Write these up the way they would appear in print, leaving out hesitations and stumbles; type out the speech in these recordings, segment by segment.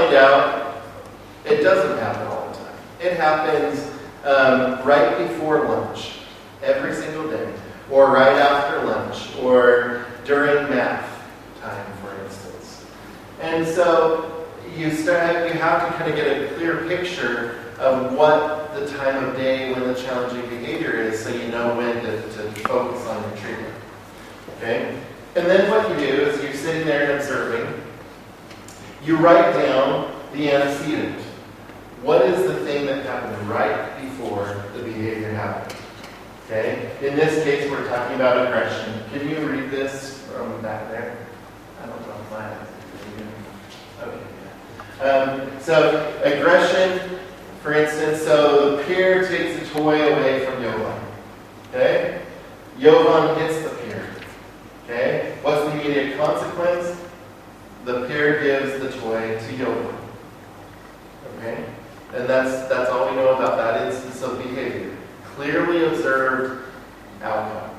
find out it doesn't happen all the time. It happens right before lunch, every single day, or right after lunch, or during math time, for instance. And so you have to kind of get a clear picture of what the time of day when the challenging behavior is, so you know when to focus on your treatment. Okay? And then what you do is you're sitting there and observing. You write down the antecedent. What is the thing that happened right before the behavior happened? Okay? In this case, we're talking about aggression. Can you read this from back there? I don't know if my eyes are okay. So aggression, for instance, so the peer takes the toy away from Jovan. Okay? Jovan hits the peer. Okay? What's the immediate consequence? The peer gives the toy to Jovan. Okay? And that's all we know about that instance of behavior. Clearly observed outcome.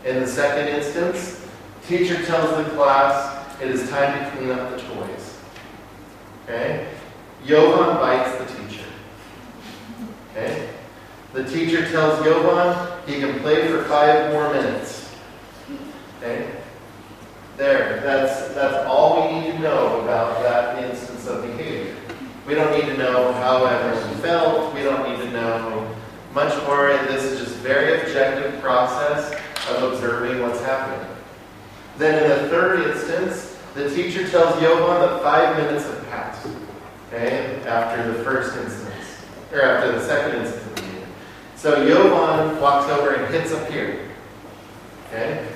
In the second instance, teacher tells the class it is time to clean up the toys. Okay? Jovan bites the teacher. Okay? The teacher tells Jovan he can play for 5 more minutes. Okay? There. That's all we need to know about that instance of behavior. We don't need to know how everyone felt. We don't need to know much more. And this is just very objective process of observing what's happening. Then in the third instance, the teacher tells Jovan that 5 minutes have passed. Okay? After the first instance. Or after the second instance of behavior. So Jovan walks over and hits a peer. Okay?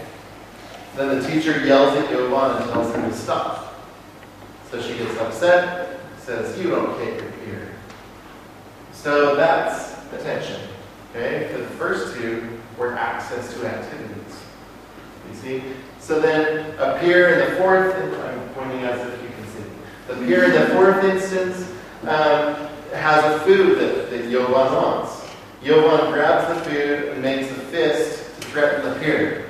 Then the teacher yells at Jovan and tells him to stop. So she gets upset. Says, you don't hit your peer. So that's attention. Okay? For the first two were access to activities. You see? So then a peer in the fourth, I'm pointing as if you can see. The peer in the fourth instance has a food that Jovan wants. Jovan grabs the food and makes a fist to threaten the peer.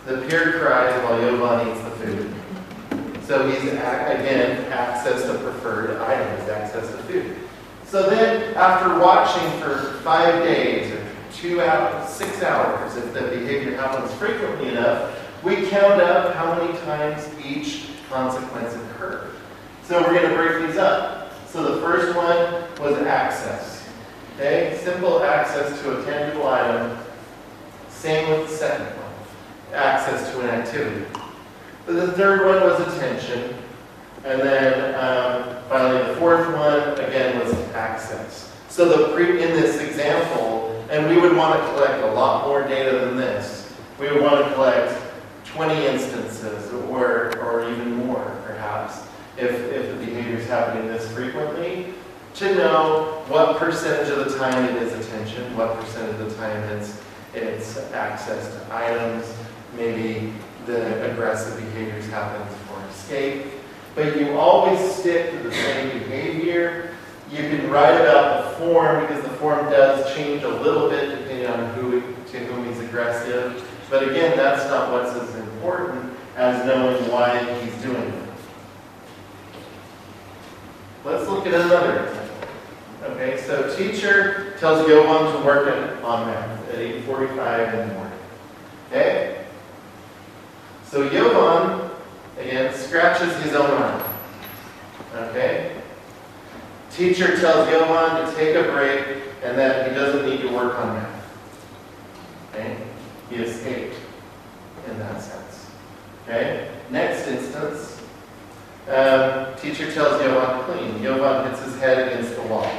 The peer cries while Jovan eats the food. So he's, again, access to preferred items, access to food. So then, after watching for 5 days, or 2 hours, 6 hours, if the behavior happens frequently enough, we count up how many times each consequence occurred. So we're going to break these up. So the first one was access. Okay? Simple access to a tangible item. Same with the second one. Access to an activity. The third one was attention. And then finally the fourth one, again, was access. So in this example, and we would want to collect a lot more data than this. We would want to collect 20 instances or even more, perhaps, if the behavior is happening this frequently, to know what percentage of the time it is attention, what percentage of the time it's access to items, maybe the aggressive behaviors happen for escape. But you always stick to the same behavior. You can write about the form, because the form does change a little bit depending on to whom he's aggressive. But again, that's not what's as important as knowing why he's doing it. Let's look at another example. Okay, so teacher tells Jovan to work on math at 8:45 in the morning. Okay? So Jovan, again, scratches his own arm. Okay? Teacher tells Jovan to take a break and that he doesn't need to work on math. Okay? He escaped in that sense. Okay? Next instance, teacher tells Jovan to clean. Jovan hits his head against the wall.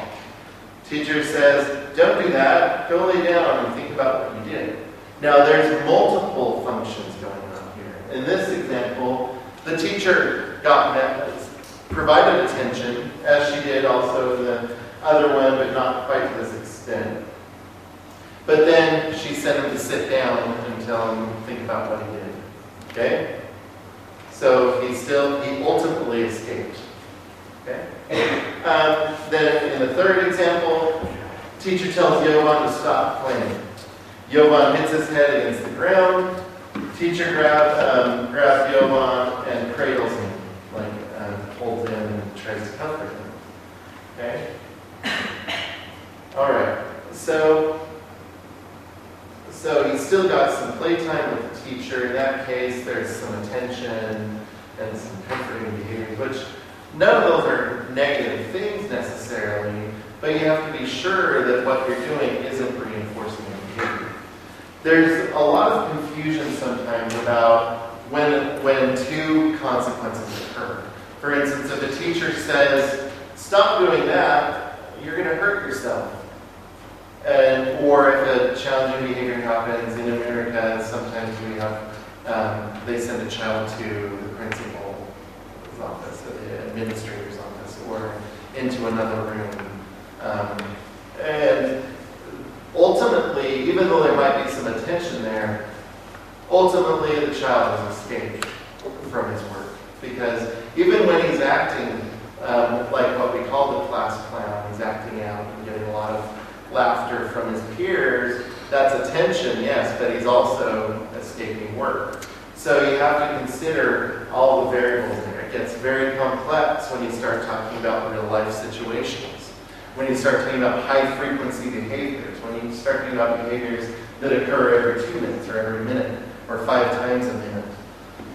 Teacher says, don't do that. Go lay down and think about what you did. Now, there's multiple functions going on here. In this example, the teacher provided attention, as she did also in the other one, but not quite to this extent. But then she sent him to sit down and tell him to think about what he did. Okay? So he ultimately escaped. Okay? Then in the third example, teacher tells Jovan to stop playing. Jovan hits his head against the ground. Teacher grabs Jovan and cradles him, holds him and tries to comfort him. Okay? All right. So he's still got some playtime with the teacher. In that case, there's some attention and some comforting behavior, which none of those are negative things necessarily, but you have to be sure that what you're doing isn't reinforcing your behavior. There's a lot of confusion sometimes about when two consequences occur. For instance, if a teacher says, stop doing that, you're going to hurt yourself. Or if a challenging behavior happens in America, sometimes we have, they send a child to the principal's office, the administrator's office, or into another room. And ultimately, even though there might be some attention there, ultimately the child has escaped from his work. Because even when he's acting like what we call the class clown, he's acting out and getting a lot of laughter from his peers, that's attention, yes, but he's also escaping work. So you have to consider all the variables there. It gets very complex when you start talking about real life situations. When you start talking about high frequency behaviors, when you start talking about behaviors that occur every 2 minutes or every minute or 5 times a minute.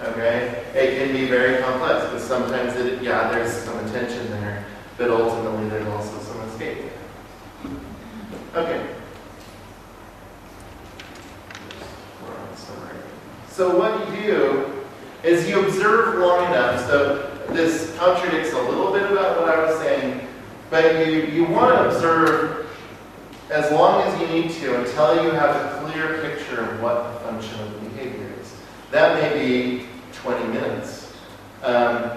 Okay? It can be very complex, but sometimes there's some attention there, but ultimately there's also some escape there. Okay. So what you do is you observe long enough. So this contradicts a little bit about what I was saying, but you want to observe as long as you need to until you have a clear picture of what the function of the behavior is. That may be 20 minutes.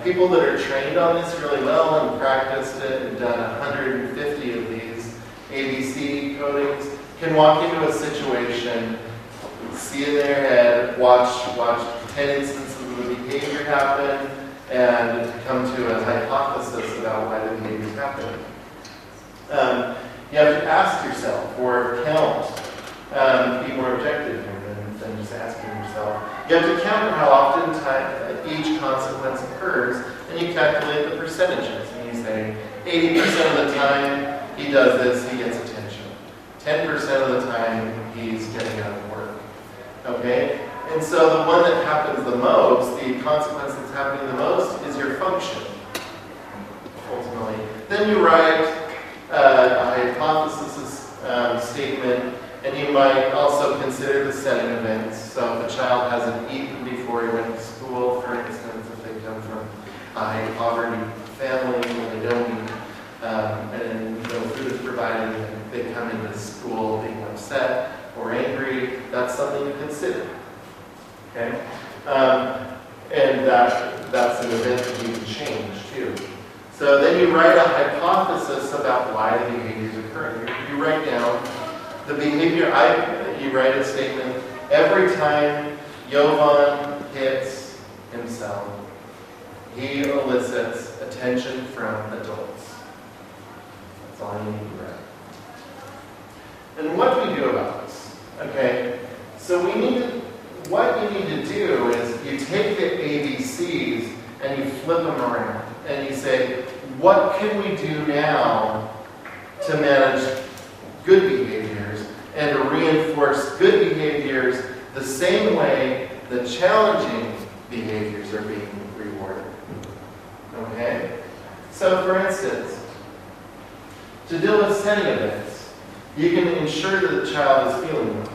People that are trained on this really well and practiced it and done 150 of these ABC codings can walk into a situation, see in their head, watch 10 instances of the behavior happen, and come to a hypothesis about why the behavior is happening. You have to ask yourself, or count, be more objective here than just asking yourself. You have to count how often each consequence occurs, and you calculate the percentages. And you say, 80% of the time he does this, he gets attention. 10% of the time he's getting out of work. Okay? And so the one that happens the most, the consequence that's happening the most, is your function, ultimately. Then you write a hypothesis statement, and you might also consider the setting events. So if a child hasn't eaten before he went to school, for instance, if they come from a high poverty family and they don't eat, and no food is provided, and they come into school being upset or angry, that's something to consider. Okay? And that's an event that you can change too. So then you write a hypothesis about why the behavior is occurring. You write down the behavior, you write a statement, every time Jovan hits himself, he elicits attention from adults. That's all you need to write. And what do we do about this? Okay, so what you need to do is you take the ABCs and you flip them around. And you say, what can we do now to manage good behaviors and to reinforce good behaviors the same way the challenging behaviors are being rewarded? Okay? So for instance, to deal with setting events, you can ensure that the child is feeling well.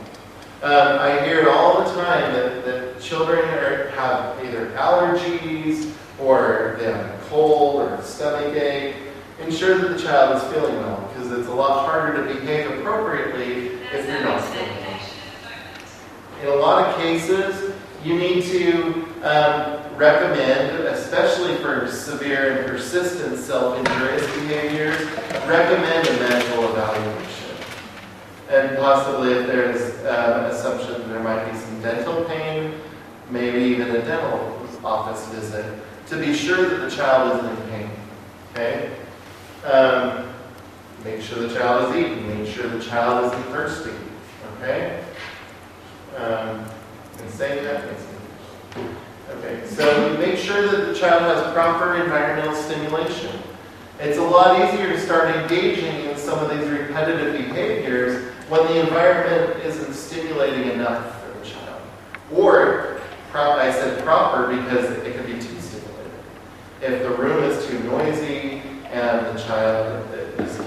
I hear it all the time that children have either allergies or they have a cold or a stomach ache. Ensure that the child is feeling well, because it's a lot harder to behave appropriately if you're not feeling well. In a lot of cases, you need to recommend, especially for severe and persistent self-injurious behaviors, recommend a medical evaluation. And possibly if there's an assumption that there might be some dental pain, maybe even a dental office visit, to be sure that the child isn't in pain. Okay? Make sure the child is eating. Make sure the child isn't thirsty. Okay? And same mechanism. Okay, so make sure that the child has proper environmental stimulation. It's a lot easier to start engaging in some of these repetitive behaviors when the environment isn't stimulating enough for the child. Or, I said proper because it can be too stimulating. If the room is too noisy and the child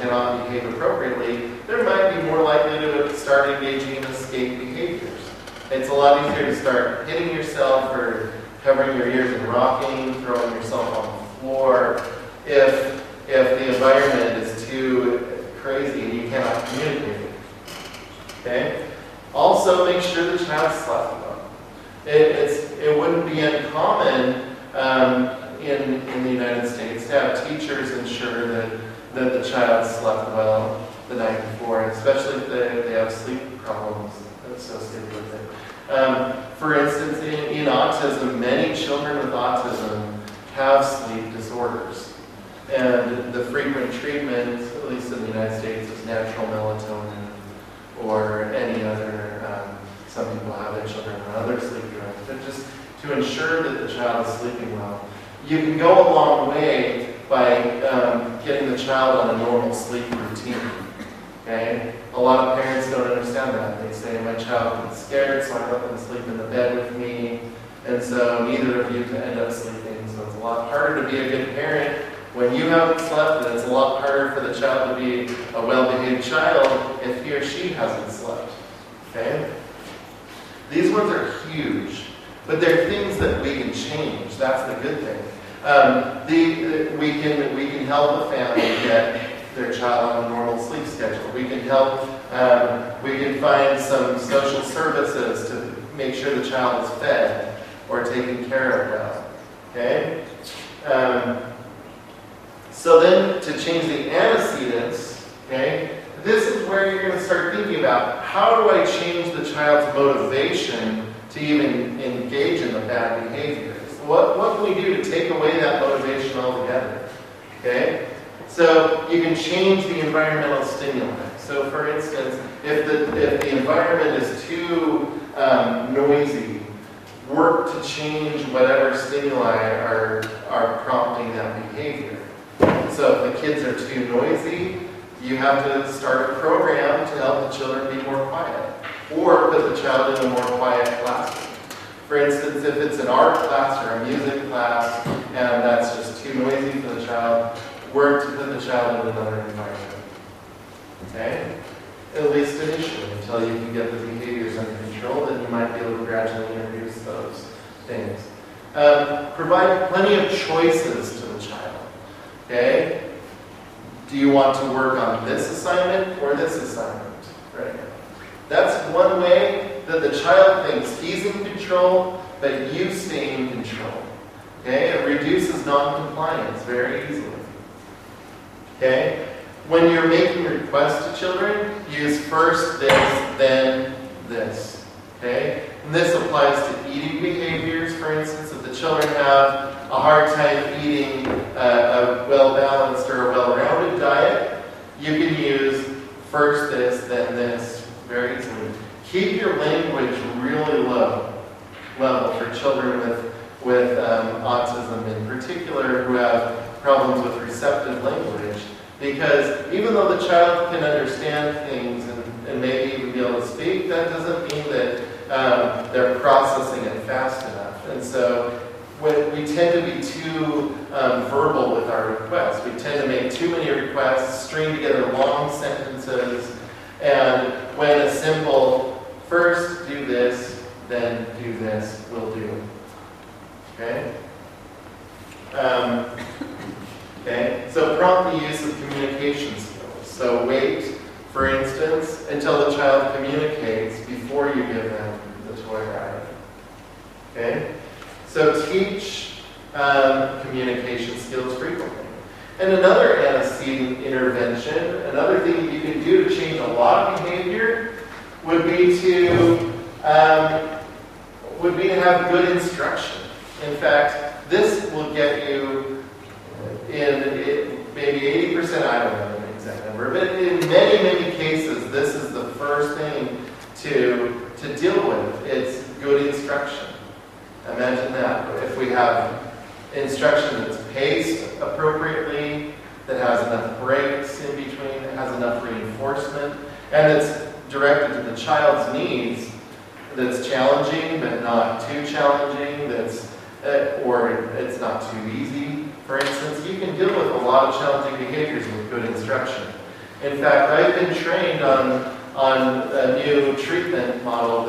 cannot behave appropriately, there might be more likely to start engaging in escape behaviors. It's a lot easier to start hitting yourself or covering your ears and rocking, throwing yourself on the floor, if the environment is too crazy and you cannot communicate. Okay? Also, make sure the child slept well. It wouldn't be uncommon in the United States to have teachers ensure that the child slept well the night before, especially if they have sleep problems associated with it. For instance, in autism, many children with autism have sleep disorders. And the frequent treatment, at least in the United States, is natural melatonin or any other, some people have their children on other sleep drugs, but just to ensure that the child is sleeping well. You can go a long way by getting the child on a normal sleep routine. Okay? A lot of parents don't understand that. They say, my child gets scared, so I let them sleep in the bed with me, and so neither of you can end up sleeping. So it's a lot harder to be a good parent when you haven't slept, and it's a lot harder for the child to be a well-behaved child if he or she hasn't slept. Okay? These ones are huge, but they're things that we can change. That's the good thing. We can help a family get their child on a normal sleep schedule. We can help, we can find some social services to make sure the child is fed or taken care of well. Okay? So then, to change the antecedents, okay, this is where you're going to start thinking about, how do I change the child's motivation to even engage in the bad behaviors? What can we do to take away that motivation altogether? Okay? So you can change the environmental stimuli. So for instance, if the environment is too noisy, work to change whatever stimuli are prompting that behavior. So if the kids are too noisy, you have to start a program to help the children be more quiet. Or put the child in a more quiet classroom. For instance, if it's an art class or a music class, and that's just too noisy for the child, work to put the child in another environment. Okay? At least initially, until you can get the behaviors under control, then you might be able to gradually introduce those things. Provide plenty of choices to the child. Okay? Do you want to work on this assignment or this assignment right now? That's one way that the child thinks he's in control, but you stay in control. Okay? It reduces non-compliance very easily. Okay? When you're making requests to children, use first this, then this. Okay? And this applies to eating behaviors, for instance. If the children have a hard time eating a well-balanced or a well-rounded diet, you can use first this, then this very easily. Keep your language really low level for children with autism in particular who have problems with receptive language. Because even though the child can understand things and maybe even be able to speak, that doesn't mean that they're processing it fast enough. And so when we tend to be too verbal with our requests. We tend to make too many requests, string together long sentences, and when a simple, first do this, then do this, will do. Okay? Okay, so prompt the use of communication skills. So wait, for instance, until the child communicates before you give them the toy ride. Okay? So teach communication skills frequently. And another antecedent intervention, another thing you can do to change a lot of behavior would be to have good instruction. In fact, this will get you in maybe 80%, I don't know the exact number, but in many, many cases, this is the first thing to deal with. It's good instruction. Imagine that. If we have instruction that's paced appropriately, that has enough breaks in between, that has enough reinforcement, and that's directed to the child's needs, that's challenging but not too challenging, or it's not too easy, for instance, you can deal with a lot of challenging behaviors with good instruction. In fact, I've been trained on a new treatment model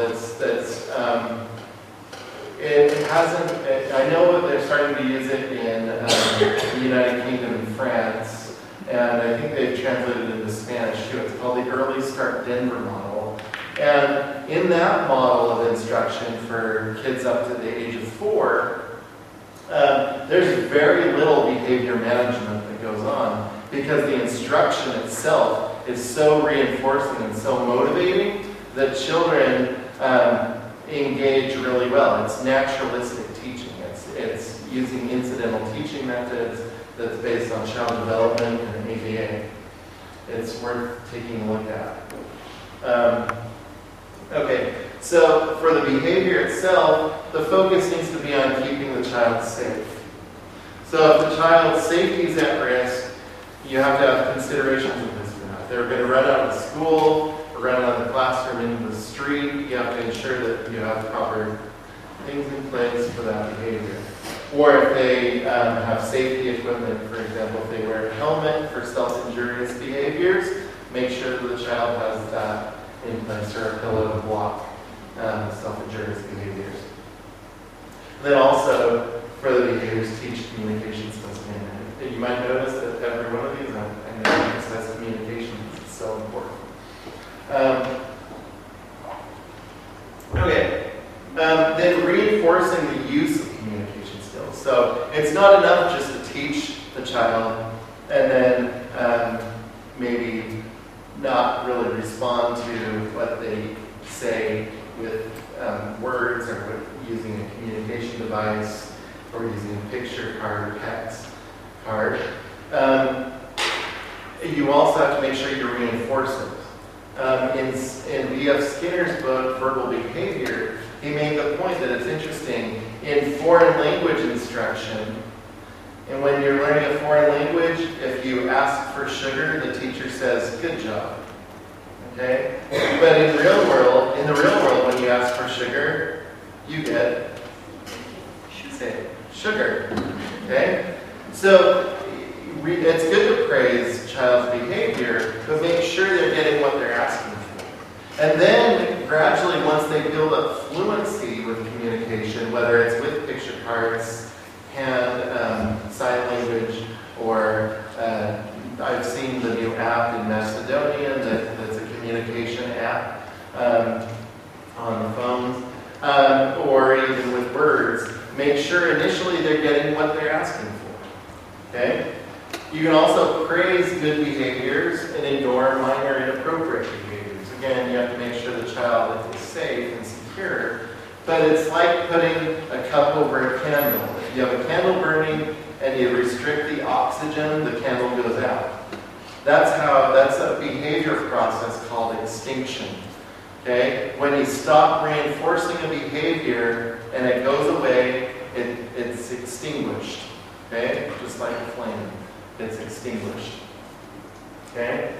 I know that they're starting to use it in the United Kingdom and France, and I think they've translated it into Spanish too. It's called the Early Start Denver model. And in that model of instruction for kids up to the age of 4, there's very little behavior management that goes on because the instruction itself is so reinforcing and so motivating that children engage really well. It's naturalistic teaching. It's using incidental teaching methods that's based on child development and ABA. It's worth taking a look at. Okay, so for the behavior itself, the focus needs to be on keeping the child safe. So if the child's safety is at risk, you have to have considerations of this. If they're going to run out of school, or run out of the classroom into the street, you have to ensure that you have proper things in place for that behavior. Or if they have safety equipment, for example, if they wear a helmet for self-injurious behaviors, make sure that the child has that in place, or a pillow to block self-injurious behaviors. Then also, for the behaviors, teach communication skills. You might notice that every one of these, I'm going to emphasize communication because it's so important. Then reinforcing the use of communication skills. So it's not enough just to teach the child and then maybe not really respond to what they say with words or with using a communication device or using a picture card or text card. You also have to make sure you reinforce it. In B.F. Skinner's book, Verbal Behavior, he made the point that it's interesting in foreign language instruction, and when you're learning a foreign language, if you ask for sugar, the teacher says, "Good job." Okay? But in the real world, when you ask for sugar, you get sugar. Okay? So it's good to praise child's behavior, but make sure they're getting what they're asking for. And then gradually, once they build up fluency with communication, whether it's with picture cards, hand, sign language, or I've seen the new app in Macedonian that's a communication app on the phones, or even with words, make sure initially they're getting what they're asking for. Okay? You can also praise good behaviors and ignore minor inappropriate behaviors. Again, you have to make sure the child is safe and secure. But it's like putting a cup over a candle. If you have a candle burning and you restrict the oxygen, the candle goes out. That's a behavior process called extinction. Okay? When you stop reinforcing a behavior and it goes away, it's extinguished. Okay? Just like a flame. It's extinguished. Okay?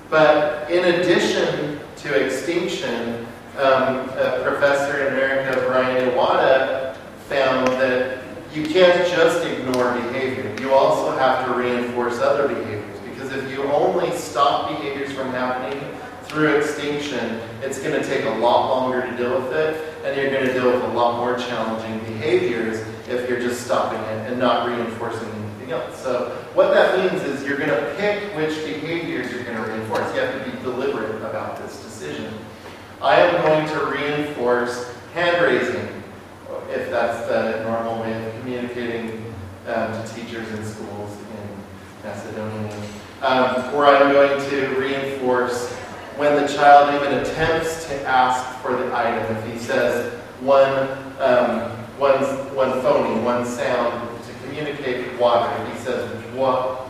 But in addition to extinction, a professor in America, Brian Iwata, found that you can't just ignore behavior. You also have to reinforce other behaviors. Because if you only stop behaviors from happening through extinction, it's going to take a lot longer to deal with it, and you're going to deal with a lot more challenging behaviors if you're just stopping it and not reinforcing anything else. So what that means is you're going to pick which behaviors you're going to reinforce. You have to be deliberate about this decision. I am going to reinforce hand raising, if that's the normal way of communicating to teachers in schools in Macedonia. Or I'm going to reinforce when the child even attempts to ask for the item. If he says one phony, one sound to communicate water, if he says what,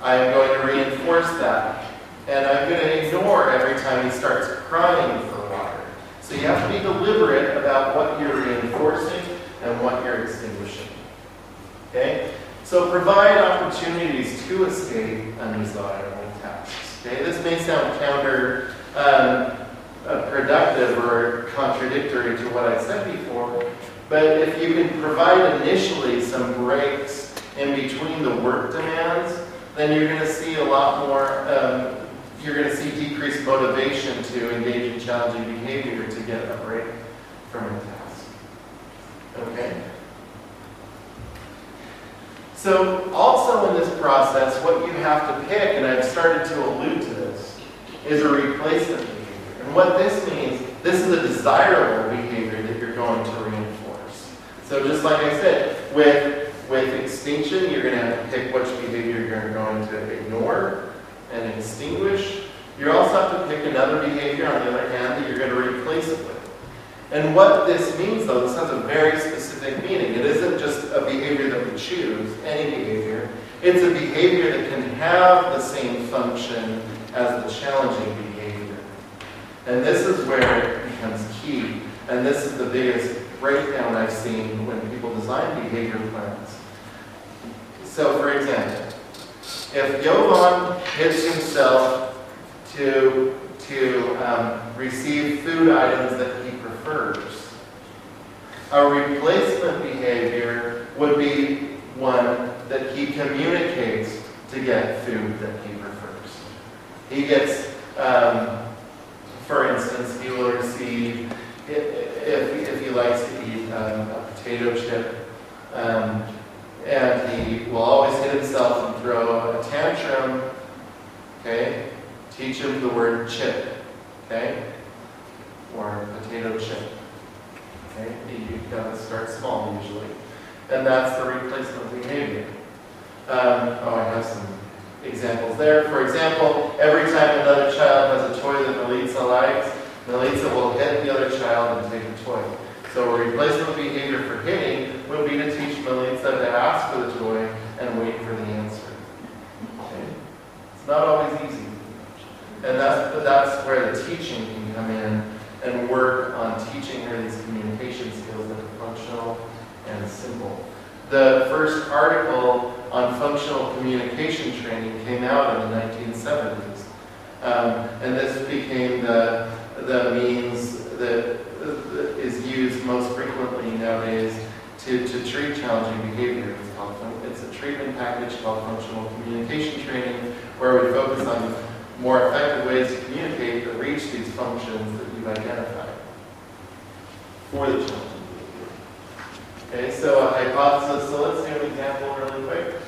I am going to reinforce that. And I'm going to ignore every time he starts crying for water. So you have to be deliberate about what you're reinforcing, and what you're extinguishing. Okay? So provide opportunities to escape undesirable tasks. Okay? This may sound productive or contradictory to what I said before, but if you can provide initially some breaks in between the work demands, then you're going to see a lot more, you're going to see decreased motivation to engage in challenging behavior to get a break from a task. Okay? So also in this process, what you have to pick, and I've started to allude to this, is a replacement behavior. And what this means, this is a desirable behavior that you're going to reinforce. So just like I said, with extinction, you're going to have to pick which behavior you're going to ignore and extinguish. You also have to pick another behavior, on the other hand, that you're going to replace it with. And what this means, though, this has a very specific meaning. It isn't just a behavior that we choose, any behavior. It's a behavior that can have the same function as the challenging behavior. And this is where it becomes key. And this is the biggest breakdown I've seen when people design behavior plans. So, for example, if Jovan hits himself to receive food items that he prefers, a replacement behavior would be one that he communicates to get food that he prefers. He gets, for instance, he will receive, if he likes to eat a potato chip, and he will always hit himself and throw a tantrum, okay? Teach him the word chip, okay? Or potato chip, okay? You've got to start small usually. And that's the replacement behavior. I have some examples there. For example, every time another child has a toy that Melitza likes, Melitza will hit the other child and take the toy. So a replacement behavior for hitting would be to teach Melitza to ask for the toy and wait for the answer. Okay? It's not always easy. And that's where the teaching can come in and work on teaching her these communication skills that are functional and simple. The first article on functional communication training came out in the 1970s. And this became the means that is used most frequently nowadays to treat challenging behavior. It's a treatment package called functional communication training, where we focus on more effective ways to communicate that reach these functions that you've identified for the challenging behavior. Okay, so a hypothesis. So let's do an example really quick.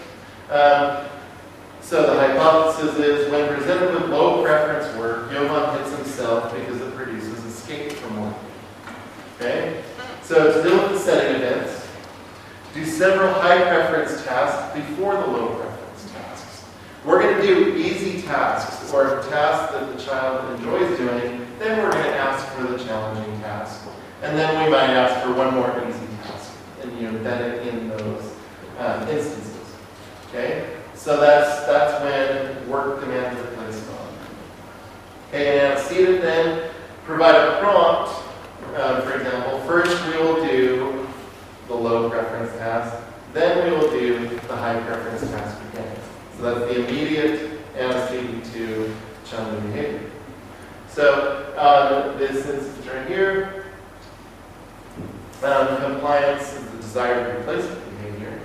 So the hypothesis is when presented with low preference work, Jovan hits himself because it produces escape from work. Okay? So to deal with the setting events, do several high preference tasks before the low preference tasks. We're going to do easy tasks or tasks that the child enjoys doing, then we're going to ask for the challenging task. And then we might ask for one more easy task and embed it in those instances. Okay? So that's when work demands are placed on. Okay, and seated then, provide a prompt. For example, first we will do the low preference task, then we will do the high preference task again. So that's the immediate antecedent to challenging behavior. So this instance right here, compliance is the desired replacement behavior,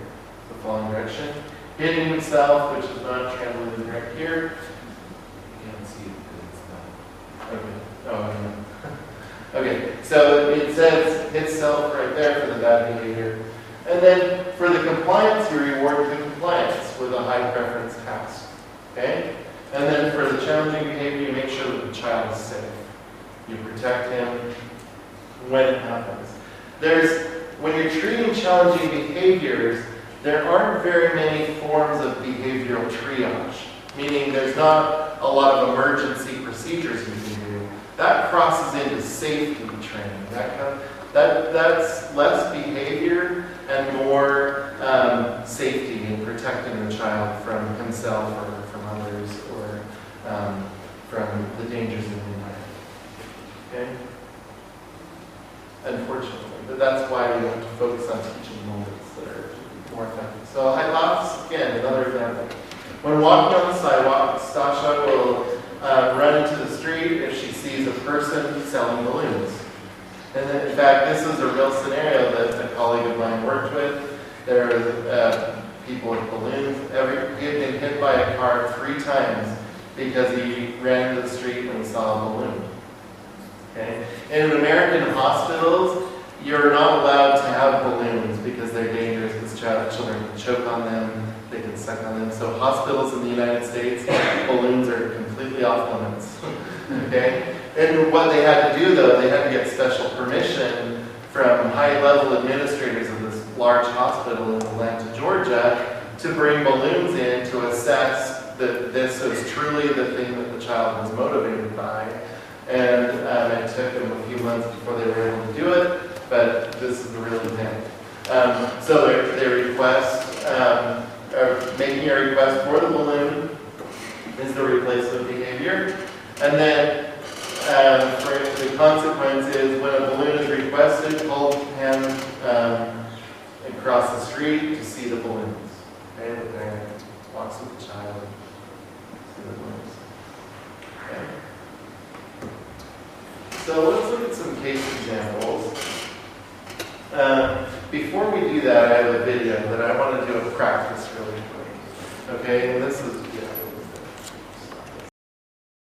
the following direction. Hitting himself, which is not translated right here. You can't see it because it's not. Okay. Oh, no. Okay, so it says hit self right there for the bad behavior. And then for the compliance, you reward the compliance with a high preference task. Okay? And then for the challenging behavior, you make sure that the child is safe. You protect him when it happens. When you're treating challenging behaviors, there aren't very many forms of behavioral triage, meaning there's not a lot of emergency procedures you can do. That crosses into safety training. That's less behavior and more safety and protecting the child from himself or from others or from the dangers in the environment. Okay? Unfortunately. But that's why we want to focus on fact, this was a real scenario that a colleague of mine worked with. There was people with balloons. He had been hit by a car 3 times because he ran into the street when he saw a balloon. Okay? And in American hospitals, you're not allowed to have balloons because they're dangerous because children can choke on them, they can suck on them. So hospitals in the United States, balloons are completely off limits. Okay? And what they had to do, though, they had to get special permission from high-level administrators of this large hospital in Atlanta, Georgia, to bring balloons in to assess that this was truly the thing that the child was motivated by. And it took them a few months before they were able to do it, but this is the real example. So they request, making a request for the balloon is the replacement behavior. And then for the consequence is when a balloon is requested, hold hand across the street to see the balloons. Okay, the parent walks with the child, see the balloons. Okay. So let's look at some case examples. Before we do that, I have a video that I want to do a practice really quick. Okay, and this is